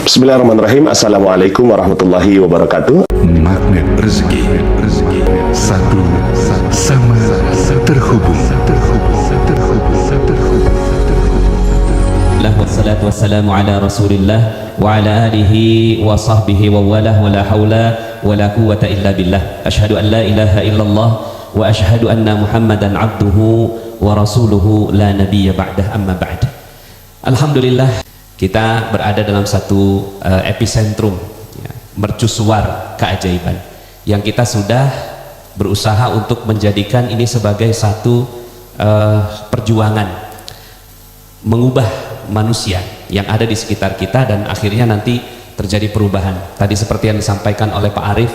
Bismillahirrahmanirrahim. Assalamualaikum warahmatullahi wabarakatuh. Magnet rezeki, satu sama terhubung. Wassalatu wassalamu ala rasulillah wa ala alihi wa sahbihi wa walah wa la hawla wa la quwwata illa billah. Ashhadu an la ilaha illallah wa ashhadu anna muhammadan abduhu wa rasuluhu la nabiyya ba'dah, amma ba'd. Alhamdulillah, kita berada dalam satu epicentrum ya, mercusuar keajaiban yang kita sudah berusaha untuk menjadikan ini sebagai satu perjuangan mengubah manusia yang ada di sekitar kita, dan akhirnya nanti terjadi perubahan. Tadi seperti yang disampaikan oleh Pak Arif,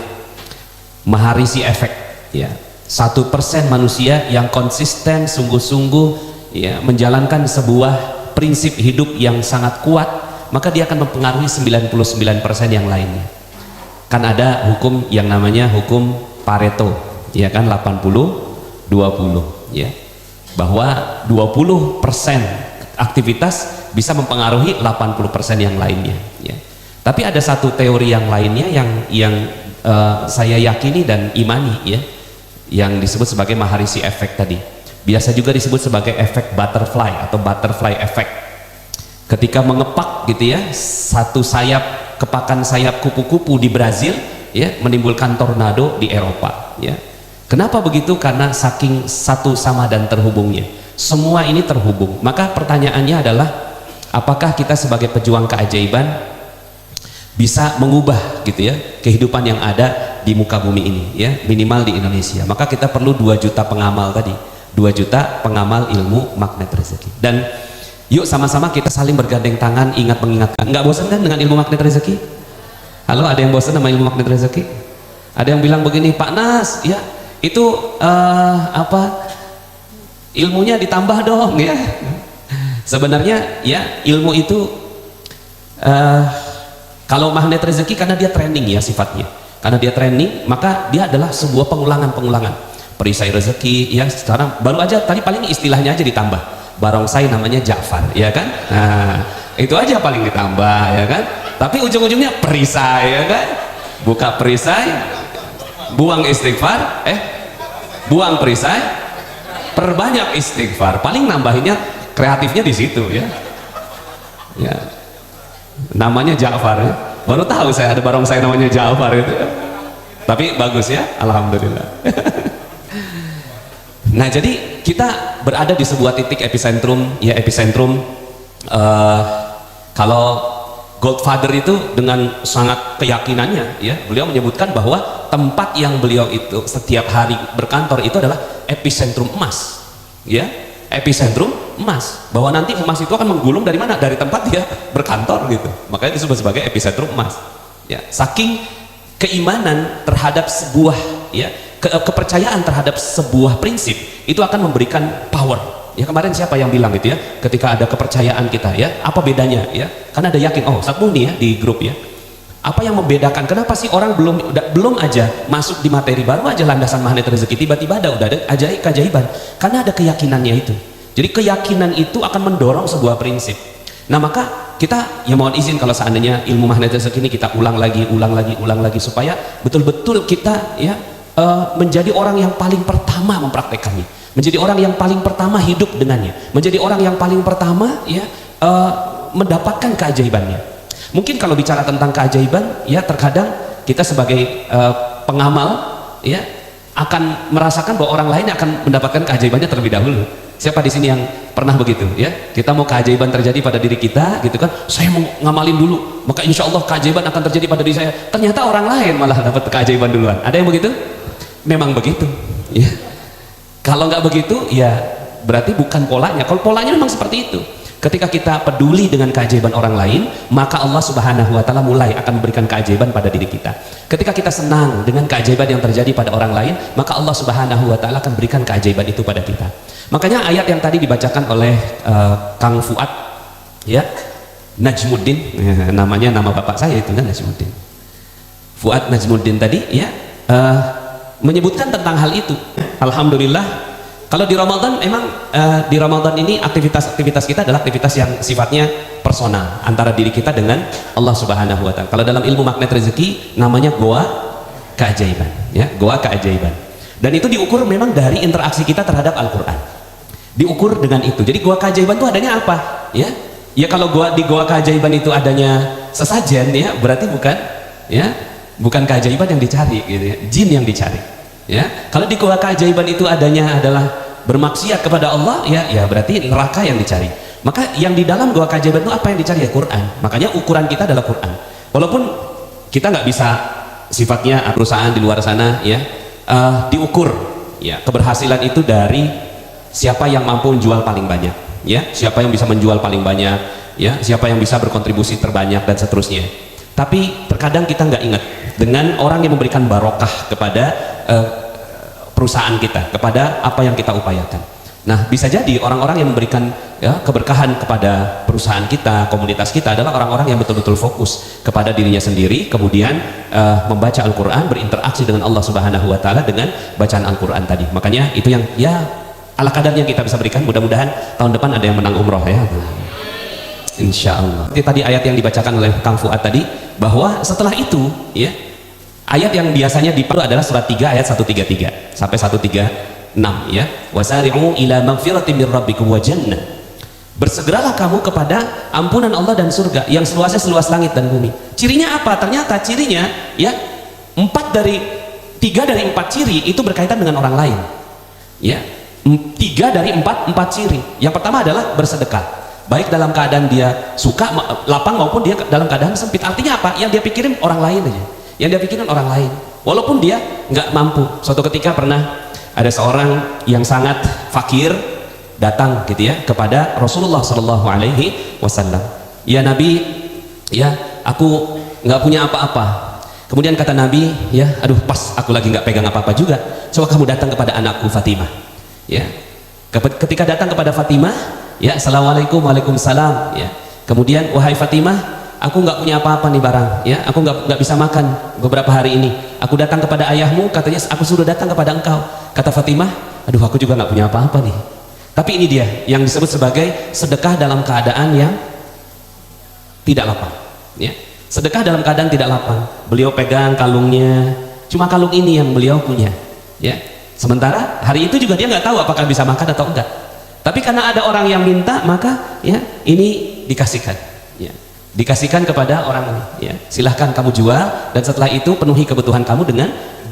Maharisi efek ya, 1% manusia yang konsisten sungguh-sungguh ya, menjalankan sebuah prinsip hidup yang sangat kuat, maka dia akan mempengaruhi 99% yang lainnya. Kan ada hukum yang namanya hukum Pareto ya kan, 80-20 ya, bahwa 20% aktivitas bisa mempengaruhi 80% yang lainnya ya. Tapi ada satu teori yang lainnya yang saya yakini dan imani ya, yang disebut sebagai Maharisi efek tadi. Biasa juga disebut sebagai efek butterfly atau butterfly effect. Ketika mengepak gitu ya, satu sayap, kepakan sayap kupu-kupu di Brazil ya, menimbulkan tornado di Eropa ya. Kenapa begitu? Karena saking satu sama dan terhubungnya. Semua ini terhubung. Maka pertanyaannya adalah, apakah kita sebagai pejuang keajaiban bisa mengubah gitu ya kehidupan yang ada di muka bumi ini ya, minimal di Indonesia. Maka kita perlu 2 juta pengamal tadi, 2 juta pengamal ilmu magnet rezeki. Dan yuk sama-sama kita saling bergandeng tangan, ingat mengingatkan. Nggak bosan kan dengan ilmu magnet rezeki? Halo, ada yang bosan sama ilmu magnet rezeki? Ada yang bilang begini, Pak Nas ya, itu ilmunya ditambah dong ya. Sebenarnya ya, ilmu itu kalau magnet rezeki karena dia training ya sifatnya, karena dia training maka dia adalah sebuah pengulangan perisai rezeki ya. Sekarang baru aja tadi paling istilahnya aja ditambah, barongsai namanya Ja'far ya kan, nah itu aja paling ditambah ya kan, tapi ujung-ujungnya perisai ya kan, buka perisai, buang istighfar, buang perisai, perbanyak istighfar, paling nambahinnya kreatifnya di situ ya. Ya, namanya Ja'far ya. Baru tahu saya ada barongsai namanya Ja'far itu ya. Tapi bagus ya, alhamdulillah. Nah, jadi kita berada di sebuah titik epicentrum ya, epicentrum kalau Godfather itu dengan sangat keyakinannya ya, beliau menyebutkan bahwa tempat yang beliau itu setiap hari berkantor itu adalah epicentrum emas ya, epicentrum emas, bahwa nanti emas itu akan menggulung dari mana? Dari tempat dia berkantor gitu. Makanya disebut sebagai epicentrum emas ya. Saking keimanan terhadap sebuah ya, kepercayaan terhadap sebuah prinsip itu akan memberikan power ya. Kemarin siapa yang bilang gitu ya, ketika ada kepercayaan kita ya, apa bedanya ya, karena ada yakin. Oh, Ustaz Muni ya di grup ya, apa yang membedakan kenapa sih orang belum aja masuk di materi, baru aja landasan magnet rezeki tiba-tiba udah ada keajaiban? Karena ada keyakinannya itu. Jadi keyakinan itu akan mendorong sebuah prinsip. Nah, maka kita ya mohon izin kalau seandainya ilmu magnet rezeki ini kita ulang lagi supaya betul-betul kita ya menjadi orang yang paling pertama mempraktekannya, menjadi orang yang paling pertama hidup dengannya, menjadi orang yang paling pertama ya mendapatkan keajaibannya. Mungkin kalau bicara tentang keajaiban ya, terkadang kita sebagai pengamal ya akan merasakan bahwa orang lain akan mendapatkan keajaibannya terlebih dahulu. Siapa di sini yang pernah begitu ya? Kita mau keajaiban terjadi pada diri kita gitu kan, saya mau ngamalin dulu maka insya Allah keajaiban akan terjadi pada diri saya. Ternyata orang lain malah dapat keajaiban duluan. Ada yang begitu? Memang begitu ya. Kalau nggak begitu ya berarti bukan polanya. Kalau polanya memang seperti itu, ketika kita peduli dengan keajaiban orang lain, maka Allah Subhanahu wa Ta'ala mulai akan memberikan keajaiban pada diri kita. Ketika kita senang dengan keajaiban yang terjadi pada orang lain, maka Allah Subhanahu wa Ta'ala akan berikan keajaiban itu pada kita. Makanya ayat yang tadi dibacakan oleh Kang Fuad ya, Najmuddin ya, namanya nama bapak saya itu kan Najmuddin, Fuad Najmuddin tadi ya, menyebutkan tentang hal itu. Alhamdulillah Kalau di Ramadan memang di Ramadan ini aktivitas kita adalah aktivitas yang sifatnya personal antara diri kita dengan Allah Subhanahu wa taala. Kalau dalam ilmu magnet rezeki namanya goa keajaiban, ya, goa keajaiban. Dan itu diukur memang dari interaksi kita terhadap Al-Qur'an. Diukur dengan itu. Jadi goa keajaiban itu adanya apa? Ya. Ya kalau di goa keajaiban itu adanya sesajen, ya, berarti bukan keajaiban yang dicari gitu ya. Jin yang dicari. Ya, kalau di goa keajaiban itu adanya adalah bermaksiat kepada Allah, ya berarti neraka yang dicari. Maka yang di dalam goa keajaiban itu apa yang dicari? Ya Quran. Makanya ukuran kita adalah Quran. Walaupun kita nggak bisa sifatnya perusahaan di luar sana, ya, diukur, ya, keberhasilan itu dari siapa yang mampu menjual paling banyak, ya, siapa yang bisa menjual paling banyak, ya, siapa yang bisa berkontribusi terbanyak dan seterusnya. Tapi terkadang kita nggak ingat dengan orang yang memberikan barokah kepada perusahaan kita, kepada apa yang kita upayakan. Nah, bisa jadi orang-orang yang memberikan, ya, keberkahan kepada perusahaan kita, komunitas kita adalah orang-orang yang betul-betul fokus kepada dirinya sendiri, kemudian membaca Al-Quran, berinteraksi dengan Allah Subhanahu wa taala dengan bacaan Al-Quran tadi. Makanya itu yang, ya, ala kadarnya kita bisa berikan. Mudah-mudahan tahun depan ada yang menang umroh, ya, insya Allah. Tadi ayat yang dibacakan oleh Kang Fuad tadi, bahwa setelah itu, ya, ayat yang biasanya dipakai adalah surat 3 ayat 133 sampai 136, ya. Wasari'u ila magfiratin mir rabbikum wa jannah. Bersegeralah kamu kepada ampunan Allah dan surga yang seluasnya seluas langit dan bumi. Cirinya apa? Ternyata cirinya, ya, 3 dari 4 ciri itu berkaitan dengan orang lain. Ya. 3 dari 4 ciri. Yang pertama adalah bersedekah. Baik dalam keadaan dia suka lapang maupun dia dalam keadaan sempit. Artinya apa? Yang dia pikirin orang lain aja. Yang dia pikirin orang lain, walaupun dia nggak mampu. Suatu ketika pernah ada seorang yang sangat fakir datang gitu ya kepada Rasulullah Shallallahu Alaihi Wasallam. Ya Nabi, ya aku nggak punya apa-apa. Kemudian kata Nabi, ya aduh pas aku lagi nggak pegang apa-apa juga. Coba kamu datang kepada anakku Fatimah. Ya, ketika datang kepada Fatimah, ya assalamualaikum, waalaikumsalam. Ya, kemudian wahai Fatimah, aku nggak punya apa-apa nih barang, ya, aku nggak bisa makan beberapa hari ini. Aku datang kepada ayahmu, katanya aku suruh datang kepada engkau. Kata Fatimah, aduh aku juga nggak punya apa-apa nih. Tapi ini dia yang disebut sebagai sedekah dalam keadaan yang tidak lapang, ya. Sedekah dalam keadaan tidak lapang. Beliau pegang kalungnya, cuma kalung ini yang beliau punya, ya. Sementara hari itu juga dia nggak tahu apakah bisa makan atau enggak. Tapi karena ada orang yang minta, maka, ya, ini dikasihkan, ya. Dikasihkan kepada orang ini, ya, silahkan kamu jual dan setelah itu penuhi kebutuhan kamu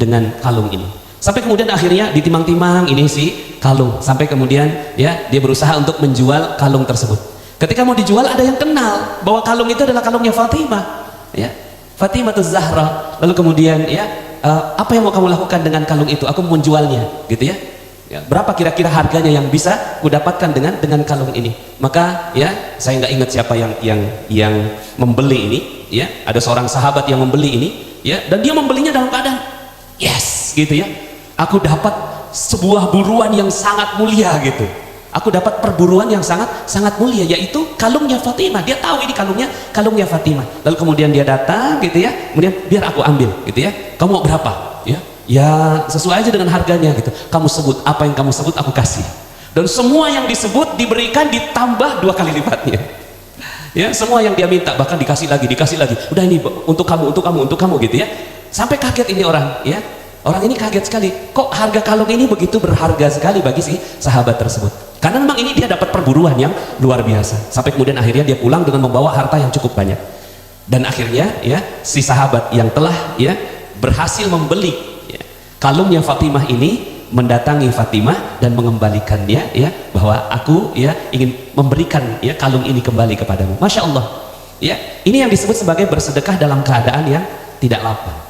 dengan kalung ini. Sampai kemudian akhirnya ditimang-timang ini si kalung, sampai kemudian, ya, dia berusaha untuk menjual kalung tersebut. Ketika mau dijual ada yang kenal bahwa kalung itu adalah kalungnya Fatimah, ya, Fatimah Zahra. Lalu kemudian, ya, apa yang mau kamu lakukan dengan kalung itu? Aku mau menjualnya, gitu ya. Ya, berapa kira-kira harganya yang bisa kudapatkan dengan kalung ini? Maka, ya, saya nggak ingat siapa yang membeli ini, ya. Ada seorang sahabat yang membeli ini, ya, dan dia membelinya dalam keadaan yes, gitu ya. Aku dapat sebuah buruan yang sangat mulia gitu. Aku dapat perburuan yang sangat mulia, yaitu kalungnya Fatimah. Dia tahu ini kalungnya Fatimah. Lalu kemudian dia datang, gitu ya. Kemudian biar aku ambil, gitu ya. Kamu mau berapa? Ya. Ya sesuai aja dengan harganya gitu. Kamu sebut apa yang kamu sebut aku kasih. Dan semua yang disebut diberikan ditambah 2 kali lipatnya. Ya, semua yang dia minta bahkan dikasih lagi. Udah ini untuk kamu gitu ya. Sampai kaget ini orang, ya. Orang ini kaget sekali. Kok harga kalung ini begitu berharga sekali bagi si sahabat tersebut? Karena memang ini dia dapat perburuan yang luar biasa. Sampai kemudian akhirnya dia pulang dengan membawa harta yang cukup banyak. Dan akhirnya, ya, si sahabat yang telah, ya, berhasil membeli, ya, kalungnya Fatimah ini mendatangi Fatimah dan mengembalikannya, ya, bahwa aku, ya, ingin memberikan, ya, kalung ini kembali kepadamu. Masya Allah, ya, ini yang disebut sebagai bersedekah dalam keadaan yang tidak lapang.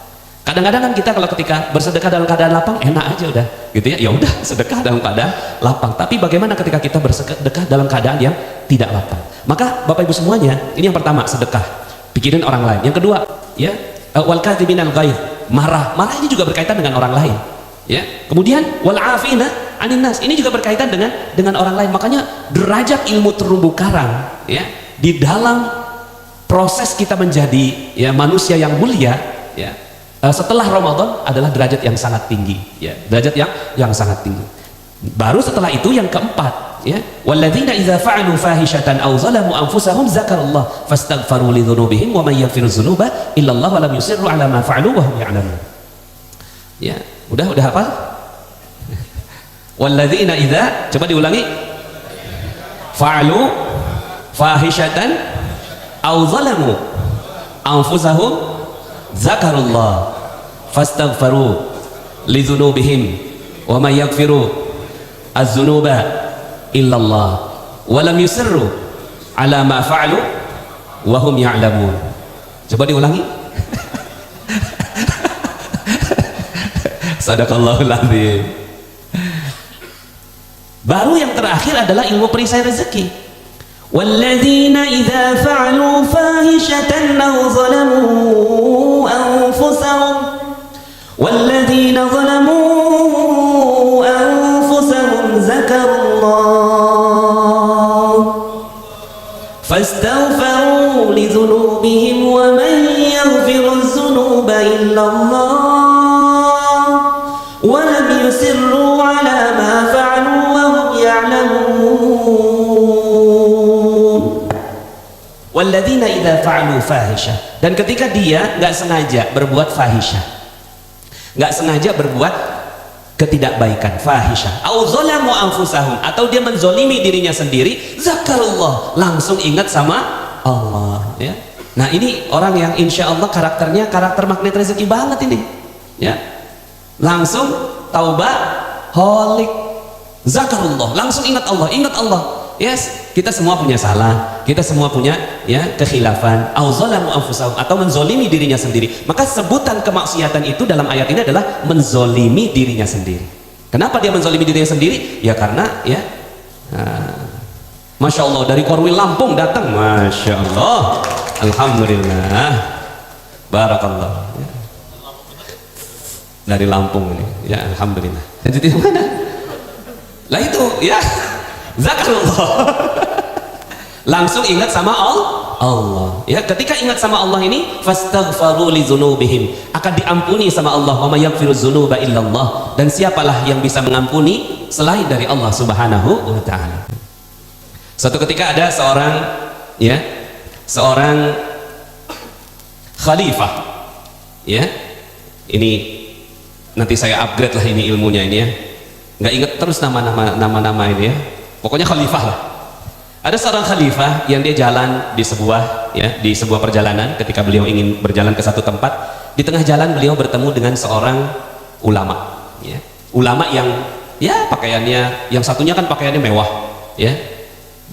Kadang-kadang kan kita kalau ketika bersedekah dalam keadaan lapang enak aja udah, gitu ya. Ya udah sedekah dalam keadaan lapang. Tapi bagaimana ketika kita bersedekah dalam keadaan yang tidak lapang? Maka Bapak Ibu semuanya, ini yang pertama sedekah, pikirin orang lain. Yang kedua, ya, wal kadhiminal ghaidh, marah ini juga berkaitan dengan orang lain, ya. Kemudian wal afina anin nas, ini juga berkaitan dengan orang lain. Makanya derajat ilmu terumbu karang, ya, di dalam proses kita menjadi, ya, manusia yang mulia, ya, setelah Ramadan adalah derajat yang sangat tinggi, ya, derajat yang sangat tinggi. Baru setelah itu yang keempat, ya, walladzina idza fa'alu fahishatan aw zalamu anfusahum zakarallah fastaghfaru li dzunubihim wa may yaghfiru dzunuba illa Allah wa lam yusirru ala ma fa'alu wa hum ya'lamun. Ya, udah hafal? Walladzina idza, coba diulangi, fa'alu fahishatan aw zalamu anfusahum zakarallah fastaghfaru li dzunubihim wa may yaghfiru az-zunuba illallah wa lam yusirru ala ma fa'alu wa hum ya'lamun. Coba diulangi. Sadaqallahul azim. Baru yang terakhir adalah ilmu perisai rezeki. Walladzina idza fa'alu fahishatan aw zalamu anfusahum walladzina zalamu فاستغفروا لذنوبهم ومن يغفر الذنوب إلا الله ولم يصروا على ما فعلوا وهم يعلمون. والذين إذا فعلوا فاحشة, dan ketika dia nggak sengaja berbuat fahisyah, nggak sengaja berbuat ketidakbaikan, fahisyah, au zalamu anfusahum, atau dia menzolimi dirinya sendiri, zakarullah, langsung ingat sama Allah, ya. Nah, ini orang yang insya Allah karakternya karakter magnet rezeki banget ini, ya. Langsung taubat, holik, zakarullah, langsung ingat Allah, ingat Allah. Yes, kita semua punya salah, kita semua punya, ya, kekhilafan, au zalamu anfusahum, atau menzolimi dirinya sendiri. Maka sebutan kemaksiatan itu dalam ayat ini adalah menzolimi dirinya sendiri. Kenapa dia menzolimi dirinya sendiri? Ya karena, ya, Masya Allah, dari Korwil Lampung datang, Masya Allah, Alhamdulillah, Barakallah, ya. Dari Lampung ini, ya, Alhamdulillah. Jadi di mana? Lah itu, ya, zakarullah. Langsung ingat sama Allah, ya. Ketika ingat sama Allah ini, fastaghfaru li dzunubihim, akan diampuni sama Allah. Wa may yaghfiru dzunuba illallah, dan siapalah yang bisa mengampuni selain dari Allah Subhanahu wa taala. Suatu ketika ada seorang khalifah, ya. Ini nanti saya upgrade lah ini ilmunya ini, ya. Nggak ingat terus nama-nama ini, ya. Pokoknya khalifah lah. Ada seorang khalifah yang dia jalan di sebuah perjalanan. Ketika beliau ingin berjalan ke satu tempat, di tengah jalan beliau bertemu dengan seorang ulama, ya. Ulama yang, ya, pakaiannya, yang satunya kan pakaiannya mewah, ya,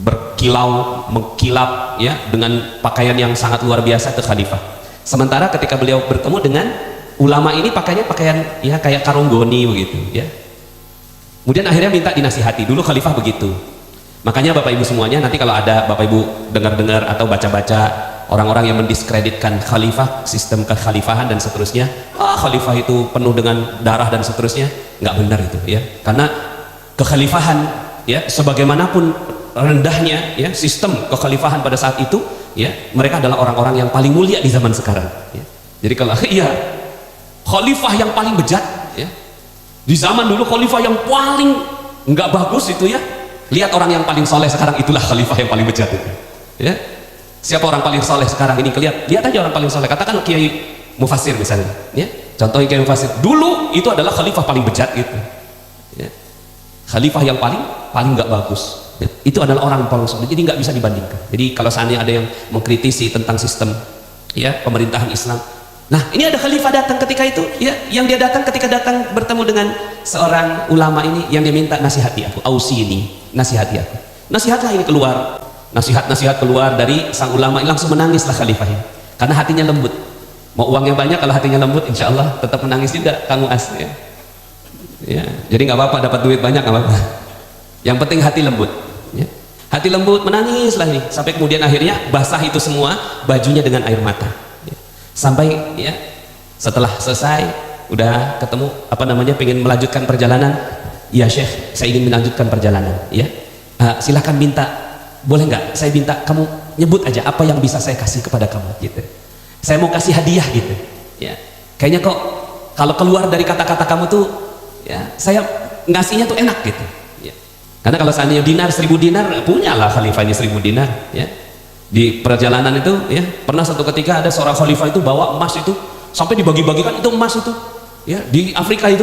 berkilau, mengkilap, ya, dengan pakaian yang sangat luar biasa, itu khalifah. Sementara ketika beliau bertemu dengan ulama ini, pakaiannya pakaian, ya, kayak karung goni begitu, ya. Kemudian akhirnya minta dinasihati. Dulu khalifah begitu. Makanya Bapak Ibu semuanya, nanti kalau ada Bapak Ibu dengar-dengar atau baca-baca orang-orang yang mendiskreditkan khalifah, sistem kekhalifahan dan seterusnya, khalifah itu penuh dengan darah dan seterusnya, nggak benar itu, ya. Karena kekhalifahan, ya, sebagaimanapun rendahnya, ya, sistem kekhalifahan pada saat itu, ya, mereka adalah orang-orang yang paling mulia di zaman sekarang, ya. Jadi kalau, iya, khalifah yang paling bejat, ya, di zaman dulu khalifah yang paling nggak bagus itu, ya, lihat orang yang paling soleh sekarang, itulah khalifah yang paling bejat itu, ya. Siapa orang paling soleh sekarang ini? Lihat aja orang paling soleh. Katakan Kiai Mufassir misalnya, ya. Contohnya Kiai Mufassir, dulu itu adalah khalifah paling bejat gitu, ya. Khalifah yang paling nggak bagus, ya. Itu adalah orang paling soleh. Jadi nggak bisa dibandingkan. Jadi kalau seandainya ada yang mengkritisi tentang sistem, ya, pemerintahan Islam, nah, ini ada khalifah datang ketika itu, ya, yang dia datang ketika datang bertemu dengan seorang ulama ini, yang dia minta nasihati aku, ausini, nasihati aku. Nasihatlah ini keluar, nasihat keluar dari sang ulama ini, langsung menangislah khalifah ini, karena hatinya lembut. Mau uangnya banyak, kalau hatinya lembut, insya Allah tetap menangis juga, Kang Muas, ya. Ya, jadi nggak apa-apa dapat duit banyak, nggak apa-apa. Yang penting hati lembut, ya. Hati lembut, menangislah ini, sampai kemudian akhirnya basah itu semua bajunya dengan air mata. Sampai, ya, setelah selesai, udah ketemu, pengen melanjutkan perjalanan, ya Syekh, saya ingin melanjutkan perjalanan, ya, silahkan minta, boleh nggak saya minta kamu nyebut aja apa yang bisa saya kasih kepada kamu, gitu. Saya mau kasih hadiah, gitu, ya. Kayaknya kok kalau keluar dari kata-kata kamu tuh, ya, saya ngasihnya tuh enak, gitu. Karena kalau seandainya dinar 1000 dinar, punyalah khalifah ini 1000 dinar, ya. Di perjalanan itu, ya, pernah satu ketika ada seorang khalifah itu bawa emas itu sampai dibagi-bagikan itu emas itu, ya, di Afrika itu,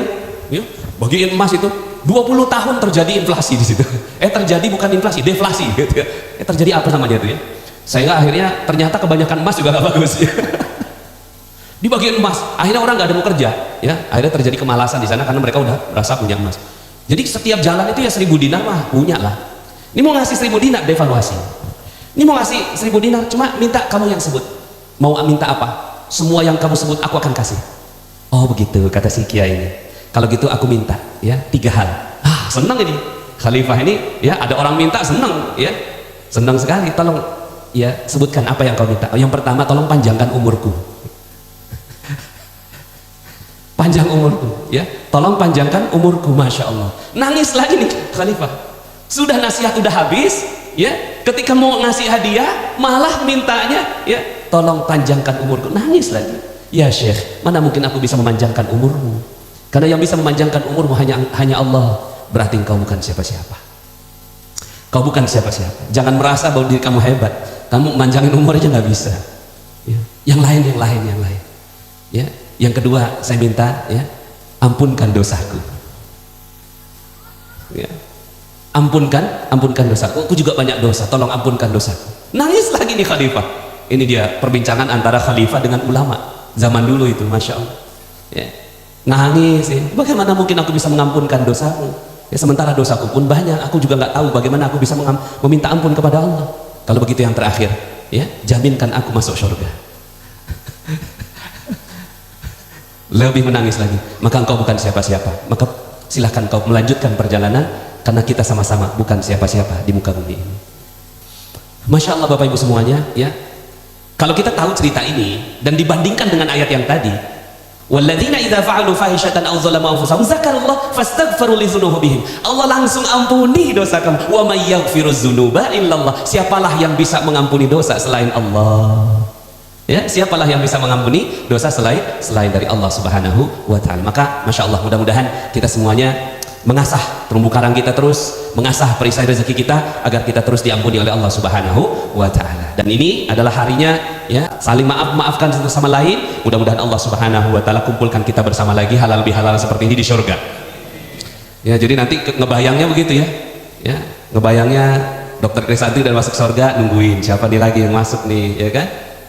ya, bagiin emas itu 20 tahun terjadi inflasi di situ. Terjadi bukan inflasi, deflasi, gitu ya. Terjadi apa namanya itu ya? Sehingga akhirnya ternyata kebanyakan emas juga gak bagus, ya. Dibagiin emas, akhirnya orang nggak ada mau kerja, ya. Akhirnya terjadi kemalasan di sana karena mereka udah merasa punya emas. Jadi setiap jalan itu ya 1000 dinar mah punya lah. Ini mau ngasih 1000 dinar devaluasi. Ini mau ngasih 1000 dinar cuma minta kamu yang sebut. Mau minta apa? Semua yang kamu sebut aku akan kasih. Oh begitu kata si kiai ini. Kalau gitu aku minta ya 3 hal. Senang ini khalifah ini ya, ada orang minta senang ya. Senang sekali. Tolong ya sebutkan apa yang kau minta. Yang pertama tolong panjangkan umurku. Panjang umurku ya, tolong panjangkan umurku. Masya Allah, nangis lagi nih khalifah, sudah nasihat udah habis ya, ketika mau ngasih hadiah malah mintanya ya tolong panjangkan umurku, nangis lagi. Ya Syekh, mana mungkin aku bisa memanjangkan umurmu, karena yang bisa memanjangkan umurmu hanya Allah. Berarti engkau bukan siapa-siapa, kau bukan siapa-siapa. Jangan merasa bahwa diri kamu hebat, kamu manjangin umur aja nggak bisa ya. Yang lain ya. Yang kedua saya minta ya, ampunkan dosaku ya. Ampunkan dosaku, aku juga banyak dosa, tolong ampunkan dosaku. Nangis lagi nih khalifah. Ini dia perbincangan antara khalifah dengan ulama zaman dulu itu, Masya Allah ya. Nangis ya. Bagaimana mungkin aku bisa mengampunkan dosaku ya, sementara dosaku pun banyak, aku juga nggak tahu bagaimana aku bisa meminta ampun kepada Allah. Kalau begitu yang terakhir ya, jaminkan aku masuk surga. Lebih menangis lagi. Maka engkau bukan siapa-siapa, maka silahkan kau melanjutkan perjalanan, karena kita sama-sama bukan siapa-siapa di muka bumi ini. Masya Allah Bapak Ibu semuanya ya. Kalau kita tahu cerita ini dan dibandingkan dengan ayat yang tadi, walladzina idza fa'alu fahishatan aw zalamu anfusahum dzakarullaha fastaghfiru lidzunubihim, Allah langsung ampuni dosa kamu. Wa may yaghfiruz dzunuba illallah, siapalah yang bisa mengampuni dosa selain Allah ya, siapalah yang bisa mengampuni dosa selain dari Allah Subhanahu wa ta'ala. Maka Masya Allah, mudah-mudahan kita semuanya mengasah terumbu karang kita, terus mengasah perisai rezeki kita agar kita terus diampuni oleh Allah Subhanahu wa ta'ala. Dan ini adalah harinya ya, saling maafkan satu sama lain. Mudah-mudahan Allah Subhanahu wa ta'ala kumpulkan kita bersama lagi halal bihalal seperti ini di surga ya. Jadi nanti ngebayangnya begitu ya, ngebayangnya Dr. Krisantri udah masuk surga, nungguin siapa nih lagi yang masuk nih ya kan.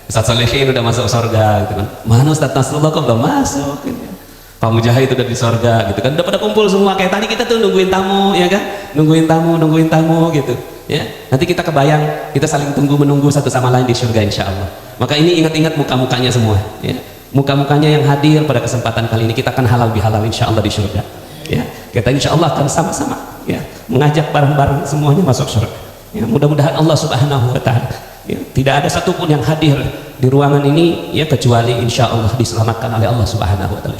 Ustaz Solehin udah masuk surga gitu kan. Mana Ustaz Nasrullah kok belum masuk gitu. Pak Mujahid udah di surga gitu kan. Udah pada kumpul semua, kayak tadi kita tuh nungguin tamu ya kan, nungguin tamu gitu ya. Nanti kita kebayang, kita saling menunggu satu sama lain di surga insya Allah. Maka ini ingat-ingat muka-mukanya semua ya, muka-mukanya yang hadir pada kesempatan kali ini. Kita akan halal bihalal insya Allah di surga ya. Kita insya Allah akan sama-sama ya mengajak bareng-bareng semuanya masuk surga ya. Mudah-mudahan Allah Subhanahu wa ta'ala ya, tidak ada satupun yang hadir di ruangan ini ya kecuali insya Allah diselamatkan oleh Allah Subhanahu wa ta'ala.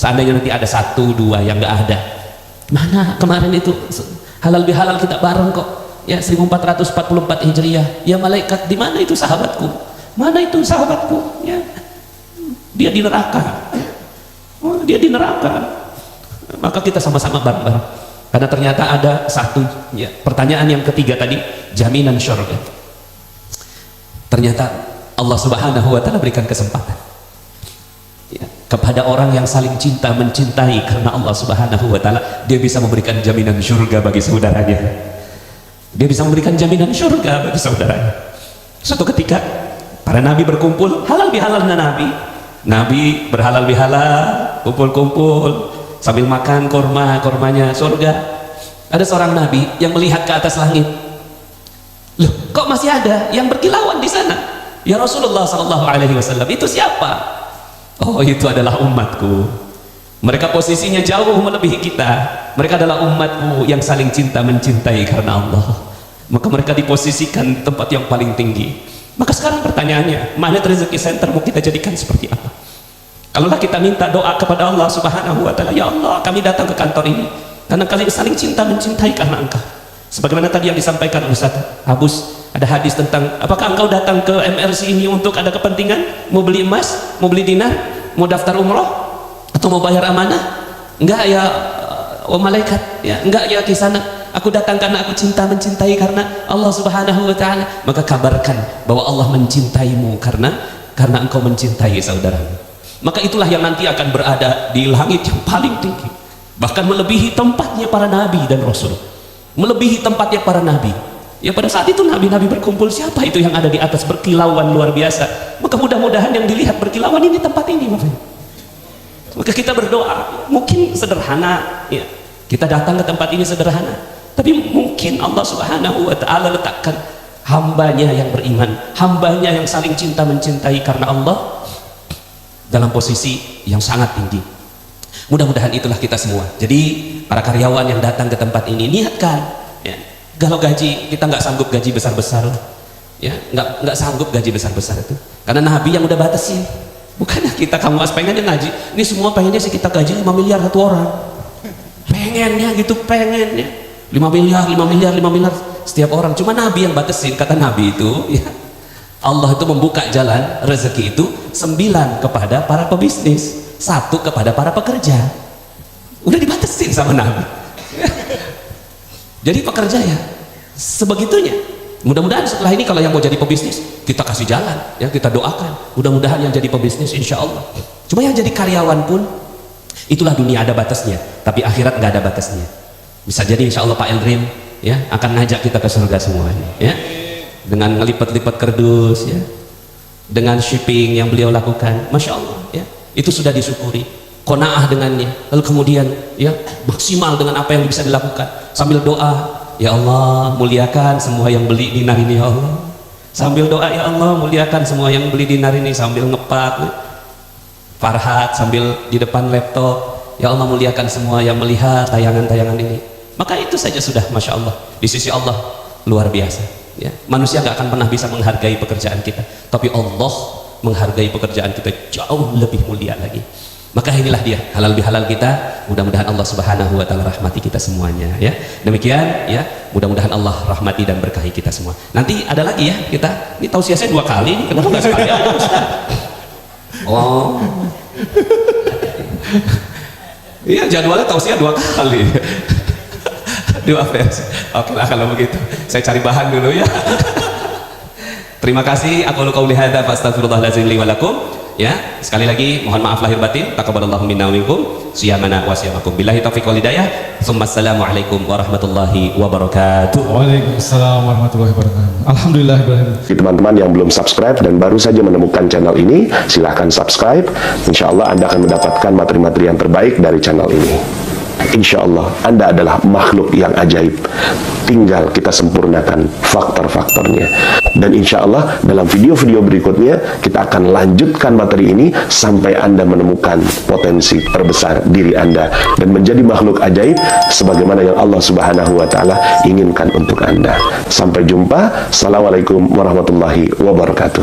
Seandainya nanti ada 1, 2 yang nggak ada, mana kemarin itu halal bihalal kita bareng kok ya, 1444 Hijriah ya. Malaikat di mana itu sahabatku, mana itu sahabatku ya, dia di neraka ya. Oh, dia di neraka. Maka kita sama-sama bareng-bareng, karena ternyata ada satu ya, pertanyaan yang ketiga tadi, jaminan surga. Ternyata Allah Subhanahu wa ta'ala berikan kesempatan ya, kepada orang yang saling cinta mencintai karena Allah Subhanahu wa ta'ala, dia bisa memberikan jaminan surga bagi saudaranya. Dia bisa memberikan jaminan surga bagi saudaranya. Suatu ketika para nabi berkumpul, halal bihalal nabi berhalal bihalal, kumpul-kumpul sambil makan kormanya surga. Ada seorang nabi yang melihat ke atas langit. Loh, kok masih ada yang berkilauan di sana? Ya Rasulullah sallallahu alaihi wasallam, itu siapa? Oh, itu adalah umatku. Mereka posisinya jauh melebihi kita. Mereka adalah umatku yang saling cinta mencintai karena Allah. Maka mereka diposisikan di tempat yang paling tinggi. Maka sekarang pertanyaannya, Magnet Rezeki Center mau kita jadikan seperti apa? Kalaulah kita minta doa kepada Allah Subhanahu wa ta'ala, ya Allah kami datang ke kantor ini karena kalian saling cinta mencintai karena Engkau. Sebagaimana tadi yang disampaikan Ustaz Abus, ada hadis tentang apakah engkau datang ke MRC ini untuk ada kepentingan, mau beli emas, mau beli dinar, mau daftar umroh, atau mau bayar amanah? Enggak ya, oh malaikat ya, enggak ya kisana. Aku datang karena aku mencintai karena Allah Subhanahu wa taala. Maka kabarkan bahwa Allah mencintaimu karena engkau mencintai saudaramu. Maka itulah yang nanti akan berada di langit yang paling tinggi, bahkan melebihi tempatnya para nabi dan rasul, melebihi tempatnya para nabi. Ya pada saat itu nabi-nabi berkumpul, siapa itu yang ada di atas berkilauan luar biasa? Maka mudah-mudahan yang dilihat berkilauan ini tempat ini, Bapak. Maka kita berdoa, mungkin sederhana ya, kita datang ke tempat ini sederhana, tapi mungkin Allah Subhanahu wa taala letakkan hambanya yang beriman, hambanya yang saling cinta mencintai karena Allah dalam posisi yang sangat tinggi. Mudah-mudahan itulah kita semua. Jadi para karyawan yang datang ke tempat ini, niatkan ya, kalau gaji kita nggak sanggup gaji besar-besar ya, nggak sanggup gaji besar-besar itu karena Nabi yang udah batasin. Bukannya kita kamu pengennya ngaji, ini semua pengennya sih kita gaji 5 miliar satu orang, pengennya gitu, pengennya 5 miliar setiap orang. Cuma Nabi yang batasin. Kata Nabi itu ya, Allah itu membuka jalan rezeki itu 9 kepada para pebisnis, 1 kepada para pekerja. Udah dibatasin sama Nabi. Jadi pekerja ya sebegitunya. Mudah-mudahan setelah ini kalau yang mau jadi pebisnis kita kasih jalan ya, kita doakan mudah-mudahan yang jadi pebisnis insya Allah. Cuma yang jadi karyawan pun itulah, dunia ada batasnya, tapi akhirat nggak ada batasnya. Bisa jadi insya Allah Pak Eldrin ya akan ngajak kita ke surga semuanya ya, dengan ngelipat-lipat kardus ya, dengan shipping yang beliau lakukan, Masya Allah ya, itu sudah disyukuri, qanaah dengannya, lalu kemudian ya maksimal dengan apa yang bisa dilakukan sambil doa, ya Allah muliakan semua yang beli dinar ini ya Allah, sambil doa ya Allah muliakan semua yang beli dinar ini, sambil ngepak Farhat sambil di depan laptop, ya Allah muliakan semua yang melihat tayangan-tayangan ini. Maka itu saja sudah Masya Allah di sisi Allah luar biasa ya. Manusia gak akan pernah bisa menghargai pekerjaan kita, tapi Allah menghargai pekerjaan kita jauh lebih mulia lagi. Maka inilah dia halal bihalal kita. Mudah-mudahan Allah Subhanahu wa taala rahmati kita semuanya ya. Demikian ya, mudah-mudahan Allah rahmati dan berkahi kita semua. Nanti ada lagi ya, kita ini tausiah saya 2 kali nih, kenapa nggak sekali aja Ustaz? Oh iya, jadwalnya tausiah 2 kali 2 versi. Oke lah kalau begitu saya cari bahan dulu ya. Terima kasih. Aku qauli hadza fastaghfirullahalazim li wa lakum. Ya, sekali lagi mohon maaf lahir batin. Taqabbalallahu minna wa minkum siyamana wa siyamakum. Billahi taufiq wal hidayah. Assalamualaikum warahmatullahi wabarakatuh. Waalaikumsalam warahmatullahi wabarakatuh. Alhamdulillah. Teman-teman yang belum subscribe dan baru saja menemukan channel ini, silahkan subscribe. Insya Allah Anda akan mendapatkan materi-materi yang terbaik dari channel ini. Insya Allah Anda adalah makhluk yang ajaib, tinggal kita sempurnakan faktor-faktornya. Dan insya Allah dalam video-video berikutnya kita akan lanjutkan materi ini sampai Anda menemukan potensi terbesar diri Anda dan menjadi makhluk ajaib sebagaimana yang Allah Subhanahu wa taala inginkan untuk Anda. Sampai jumpa. Assalamualaikum warahmatullahi wabarakatuh.